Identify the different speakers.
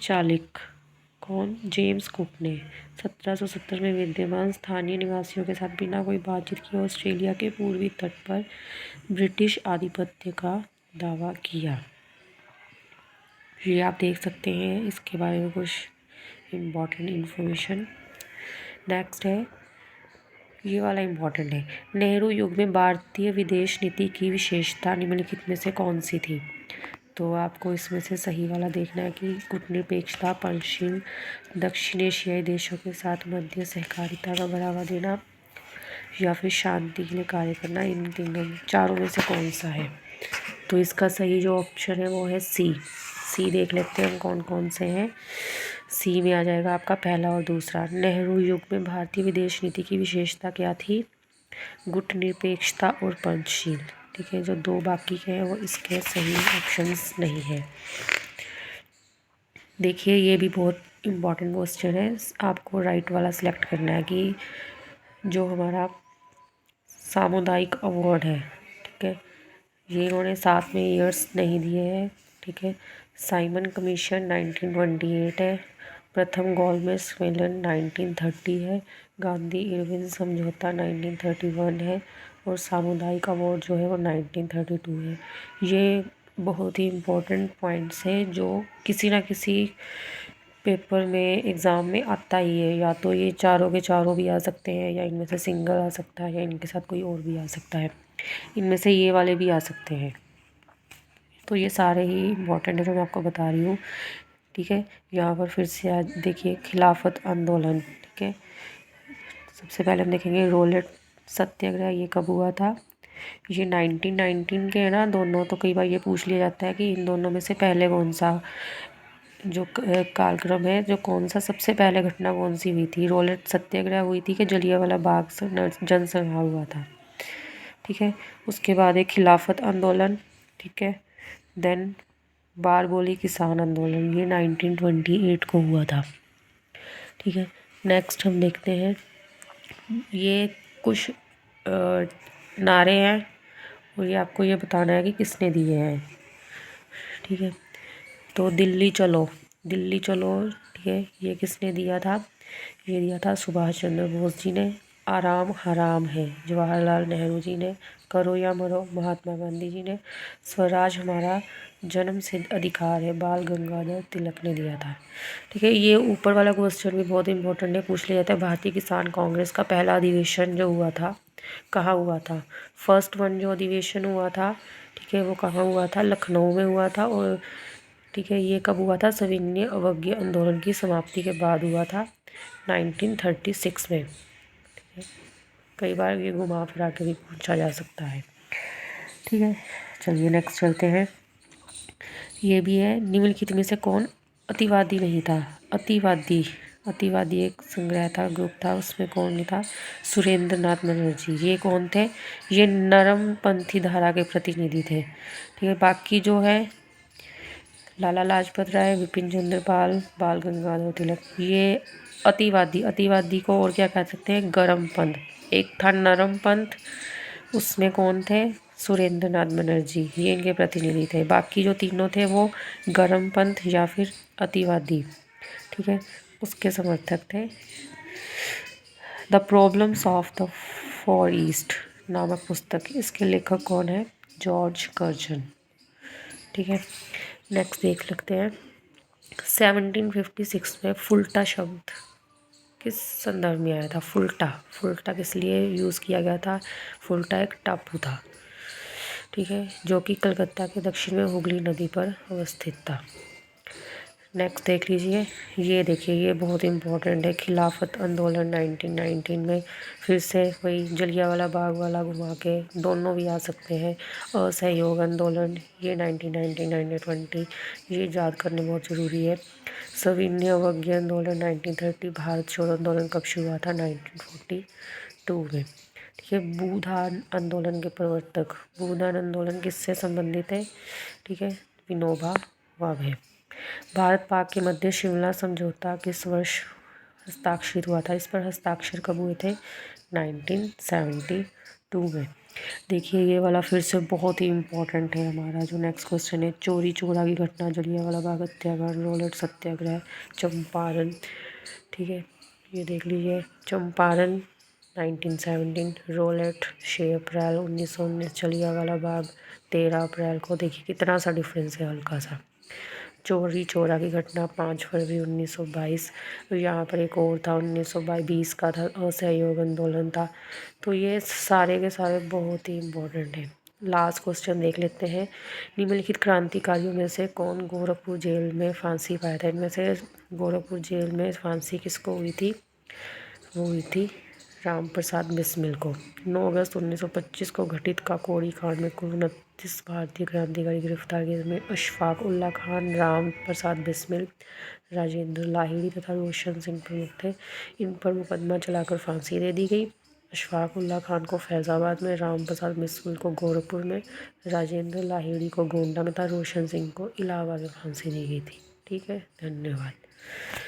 Speaker 1: चालिक कौन? James cook ने 1770 में विद्यमान स्थानीय निवासियों के साथ बिना कोई बातचीत किए ऑस्ट्रेलिया के पूर्वी तट पर ब्रिटिश आधिपत्य का दावा किया। ये आप देख सकते हैं इसके बारे में कुछ इम्पोर्टेंट इन्फॉर्मेशन। नेक्स्ट है, ये वाला इम्पोर्टेंट है, नेहरू युग में भारतीय विदेश नीति की विशेषता निम्नलिखित में से कौन सी थी? तो आपको इसमें से सही वाला देखना है कि कूटनिरपेक्षता, पश्चिम दक्षिण एशियाई देशों के साथ मध्य सहकारिता का बढ़ावा देना, या फिर शांति के लिए कार्य करना। इन तीनों चारों में से कौन सा है? तो इसका सही जो ऑप्शन है वो है सी। सी देख लेते हैं हम कौन कौन से हैं। सी में आ जाएगा आपका पहला और दूसरा। नेहरू युग में भारतीय विदेश नीति की विशेषता क्या थी? गुटनिरपेक्षता और पंचशील। ठीक है, जो दो बाकी के हैं वो इसके सही ऑप्शंस नहीं है। देखिए ये भी बहुत इम्पोर्टेंट क्वेश्चन है, आपको राइट वाला सिलेक्ट करना है कि जो हमारा सामुदायिक अवार्ड है, ठीक है, ये इन्होंने साथ में ईयर्स नहीं दिए हैं। ठीक है, साइमन कमीशन 1928 है, प्रथम गोलमेज सम्मेलन 1930 है, गांधी इरविन समझौता 1931 है, और सामुदायिक अवार्ड जो है वो 1932 है। ये बहुत ही इम्पोर्टेंट पॉइंट्स हैं जो किसी ना किसी पेपर में एग्ज़ाम में आता ही है। या तो ये चारों के चारों भी आ सकते हैं, या इनमें से सिंगल आ सकता है, या इनके साथ कोई और भी आ सकता है, इनमें से ये वाले भी आ सकते हैं। तो ये सारे ही इम्पोर्टेंट है जो मैं आपको बता रही हूँ। ठीक है, यहाँ पर फिर से आज देखिए खिलाफत आंदोलन। ठीक है, सबसे पहले हम देखेंगे रोलेट सत्याग्रह, ये कब हुआ था? ये 1919 के है ना दोनों। तो कई बार ये पूछ लिया जाता है कि इन दोनों में से पहले कौन सा जो कालक्रम है, जो कौन सा सबसे पहले घटना कौन सी हुई थी? रोलेट सत्याग्रह हुई थी कि जलियांवाला बाग जनसंहार हुआ था? ठीक है, उसके बाद एक खिलाफत आंदोलन। ठीक है, देन बारडोली किसान आंदोलन, ये 1928 को हुआ था। ठीक है, नेक्स्ट हम देखते हैं, ये कुछ नारे हैं और ये आपको ये बताना है कि किसने दिए हैं। ठीक है, तो दिल्ली चलो, दिल्ली चलो, ठीक है, ये किसने दिया था? ये दिया था सुभाष चंद्र बोस जी ने। आराम हराम है, जवाहरलाल नेहरू जी ने। करो या मरो, महात्मा गांधी जी ने। स्वराज हमारा जन्म सिद्ध अधिकार है, बाल गंगाधर तिलक ने दिया था। ठीक है, ये ऊपर वाला क्वेश्चन भी बहुत इंपॉर्टेंट है, पूछ लिया जाता है। भारतीय किसान कांग्रेस का पहला अधिवेशन जो हुआ था कहाँ हुआ था? फर्स्ट वन जो अधिवेशन हुआ था, ठीक है, वो कहाँ हुआ था? लखनऊ में हुआ था। और ठीक है, ये कब हुआ था? सविनय अवज्ञा आंदोलन की समाप्ति के बाद हुआ था, 1936 में। ठीक है, कई बार ये घुमा फिरा के भी पूछा जा सकता है। ठीक है, चलिए नेक्स्ट चलते हैं। ये भी है, निम्नलिखित में से कौन अतिवादी नहीं था? अतिवादी, अतिवादी एक संग्रह था, ग्रुप था, उसमें कौन नहीं था? सुरेंद्र नाथ बनर्जी। ये कौन थे? ये नरमपंथी धारा के प्रतिनिधि थे। ठीक है, बाकी जो है लाला लाजपत राय, विपिन चंद्र पाल, बाल गंगाधर तिलक, ये अतिवादी। अतिवादी को और क्या कह सकते हैं? गरम पंथ। एक था नरम पंथ, उसमें कौन थे? सुरेंद्र नाथ बनर्जी, ये इनके प्रतिनिधि थे। बाकी जो तीनों थे वो गरम पंथ या फिर अतिवादी, ठीक है, उसके समर्थक थे। The problems of the for east नामक पुस्तक, इसके लेखक कौन है? George Curzon. ठीक है, नेक्स्ट देख लेते हैं। 1756 में फुल्टा शब्द किस संदर्भ में आया था? फुल्टा, फुल्टा किस लिए यूज़ किया गया था? फुल्टा एक टापू था, ठीक है, जो कि कलकत्ता के दक्षिण में हुगली नदी पर अवस्थित था। नेक्स्ट देख लीजिए, ये देखिए, ये बहुत इम्पोर्टेंट है। खिलाफत आंदोलन 1919 में, फिर से वही जलियांवाला बाग वाला घुमा के, दोनों भी आ सकते हैं। असहयोग आंदोलन, ये 1919-1920, ये याद करने बहुत ज़रूरी है। सविनय अवज्ञा आंदोलन 1930, भारत छोड़ो आंदोलन कब शुरू हुआ था? 1942 में। ठीक है, भूदान आंदोलन के प्रवर्तक, भूदान आंदोलन किससे संबंधित है? ठीक है, विनोबा भावे। भारत पाक के मध्य शिमला समझौता किस वर्ष हस्ताक्षरित हुआ था? इस पर हस्ताक्षर कब हुए थे? 1972 में। देखिए ये वाला फिर से बहुत ही इम्पोर्टेंट है हमारा जो नेक्स्ट क्वेश्चन है। चोरी चोरा की घटना, जलियांवाला बाग हत्याकांड, रॉलेट सत्याग्रह, चंपारण। ठीक है, ये देख लीजिए। चंपारण 1917, रॉलेट 6 अप्रैल 1919, जलियांवाला बाग 13 अप्रैल को। देखिए कितना सा डिफरेंस है, हल्का सा। चोरी चोरा की घटना 5 फरवरी 1922। यहाँ पर एक और था 1920 का था, असहयोग आंदोलन था। तो ये सारे के सारे बहुत ही इम्पोर्टेंट हैं। लास्ट क्वेश्चन देख लेते हैं। निम्नलिखित क्रांतिकारियों में से कौन गोरखपुर जेल में फांसी पाया था? इनमें से गोरखपुर जेल में फांसी किसको हुई थी? वो हुई थी राम प्रसाद बिस्मिल को। 9 अगस्त 1925 को घटित काकोरी कांड में कुल 29 भारतीय क्रांतिकारी गिरफ्तार किए, जिसमें अशफाक उल्ला खान, राम प्रसाद बिस्मिल, राजेंद्र लाहिड़ी तथा रोशन सिंह प्रमुख थे। इन पर मुकदमा चलाकर फांसी दे दी गई। अशफाक उल्ला खान को फैज़ाबाद में, राम प्रसाद बिस्मिल को गोरखपुर में, राजेंद्र लाहिड़ी को गोंडा में तथा रोशन सिंह को इलाहाबाद में फांसी दी गई थी। ठीक है, धन्यवाद।